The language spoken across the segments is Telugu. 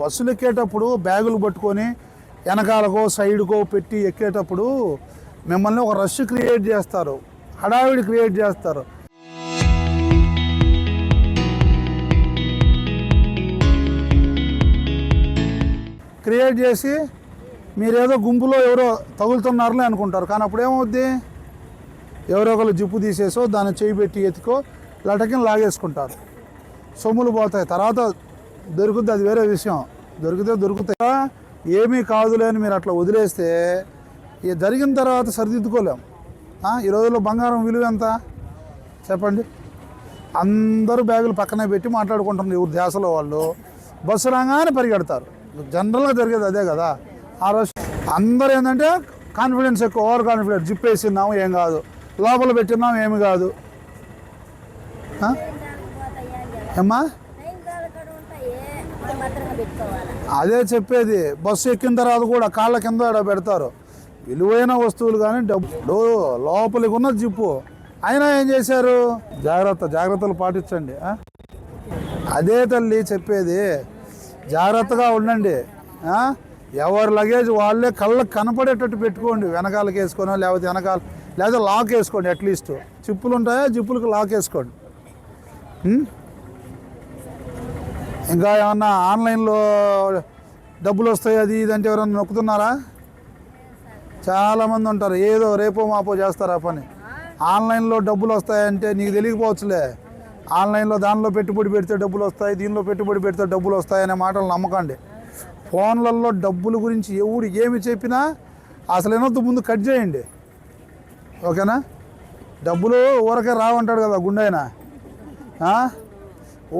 బస్సులు ఎక్కేటప్పుడు బ్యాగులు పట్టుకొని వెనకాలకో సైడ్కో పెట్టి ఎక్కేటప్పుడు మిమ్మల్ని ఒక రష్ క్రియేట్ చేస్తారు, హడావిడి క్రియేట్ చేస్తారు. క్రియేట్ చేసి మీరేదో గుంపులో ఎవరో తగులుతున్నారని అనుకుంటారు. కానీ అప్పుడు ఏమవుద్ది, ఎవరో ఒకరు జిప్పు తీసేసో దాన్ని చేయి పెట్టి ఎత్తుకో లటకిని లాగేసుకుంటారు, సొమ్ములు పోతాయి. తర్వాత దొరుకుద్ది, అది వేరే విషయం. దొరుకుతాయి, ఏమీ కాదులే అని మీరు అట్లా వదిలేస్తే జరిగిన తర్వాత సరిదిద్దుకోలేం. ఈ రోజుల్లో బంగారం విలువ ఎంత చెప్పండి? అందరూ బ్యాగులు పక్కనే పెట్టి మాట్లాడుకుంటున్నారు ఎవరు ధ్యాసలో వాళ్ళు. బస్సు రాగానే పరిగెడతారు. జనరల్గా జరిగేది అదే కదా. ఆ రోజు అందరూ ఏంటంటే కాన్ఫిడెన్స్ ఎక్కువ, ఓవర్ కాన్ఫిడెన్స్. జిప్ వేసినాము ఏం కాదు, లోపల పెట్టినాము ఏమి కాదు. ఏమ్మా అదే చెప్పేది. బస్సు ఎక్కిన తర్వాత కూడా కాళ్ళ కింద పెడతారు విలువైన వస్తువులు. కానీ డబ్బు లోపలికి ఉన్న జిప్పు అయినా ఏం చేశారు? జాగ్రత్తలు పాటించండి. అదే తల్లి చెప్పేది, జాగ్రత్తగా ఉండండి. ఎవరి లగేజ్ వాళ్ళే కళ్ళకు కనపడేటట్టు పెట్టుకోండి. వెనకాలకి వేసుకోనో లేకపోతే లాక్ వేసుకోండి. అట్లీస్ట్ జిప్పులు ఉంటాయా, జిప్పులకు లాక్ వేసుకోండి. ఇంకా ఏమన్నా ఆన్లైన్లో డబ్బులు వస్తాయి అది ఇదంటే ఎవరన్నా నొక్కుతున్నారా? చాలామంది ఉంటారు, ఏదో రేపో మాపో చేస్తారు ఆ పని. ఆన్లైన్లో డబ్బులు వస్తాయంటే నీకు తెలియకపోవచ్చులే. ఆన్లైన్లో దానిలో పెట్టుబడి పెడితే డబ్బులు వస్తాయి, దీనిలో పెట్టుబడి పెడితే డబ్బులు వస్తాయి అనే మాటలు నమ్మకండి. ఫోన్లలో డబ్బుల గురించి ఎవడు ఏమి చెప్పినా అసలు ఏనొద్దు, ముందు కట్ చేయండి. ఓకేనా? డబ్బులు ఊరకే రావంటాడు కదా గుండెనా.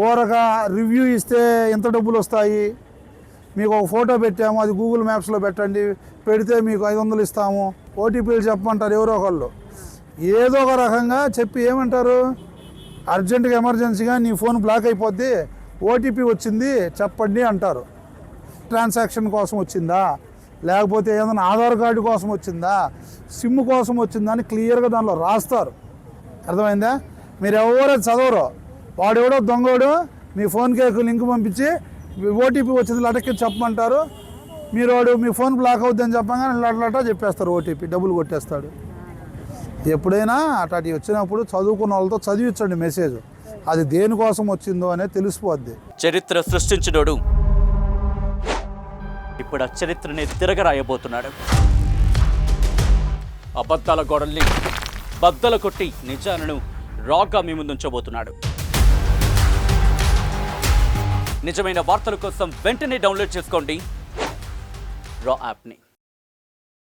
ఊరక రివ్యూ ఇస్తే ఎంత డబ్బులు వస్తాయి, మీకు ఒక ఫోటో పెట్టాము, అది గూగుల్ మ్యాప్స్లో పెట్టండి, పెడితే మీకు 500 ఇస్తాము, ఓటీపీలు చెప్పమంటారు ఎవరో ఒకళ్ళు. ఏదో ఒక రకంగా చెప్పి ఏమంటారు, అర్జెంటుగా ఎమర్జెన్సీగా నీ ఫోన్ బ్లాక్ అయిపోద్ది, ఓటీపీ వచ్చింది చెప్పండి అంటారు. ట్రాన్సాక్షన్ కోసం వచ్చిందా, లేకపోతే ఏదైనా ఆధార్ కార్డు కోసం వచ్చిందా, సిమ్ కోసం వచ్చిందా అని క్లియర్గా దానిలో రాస్తారు. అర్థమైందా? మీరు ఎవరో చదవరు, వాడెవడో దొంగోడు మీ ఫోన్కి లింక్ పంపించి ఓటీపీ వచ్చింది లటకి చెప్పమంటారు. మీరు వాడు మీ ఫోన్ బ్లాక్ అవుద్దని చెప్పగానే లటలట చెప్పేస్తారు, ఓటీపీ డబ్బులు కొట్టేస్తాడు. ఎప్పుడైనా అట్లాంటివి వచ్చినప్పుడు చదువుకున్న వాళ్ళతో చదివించండి మెసేజ్, అది దేనికోసం వచ్చిందో అనేది తెలిసిపోద్ది. చరిత్ర సృష్టించినోడు ఇప్పుడు ఆ చరిత్రని తిరగరాయబోతున్నాడు. అబద్ధాల గోడల్ని బద్దల కొట్టి నిజాలను రాగా మీ ముందుంచబోతున్నాడు. నిజమైన వార్తల కోసం వెంటనే డౌన్లోడ్ చేసుకోండి రా యాప్ని.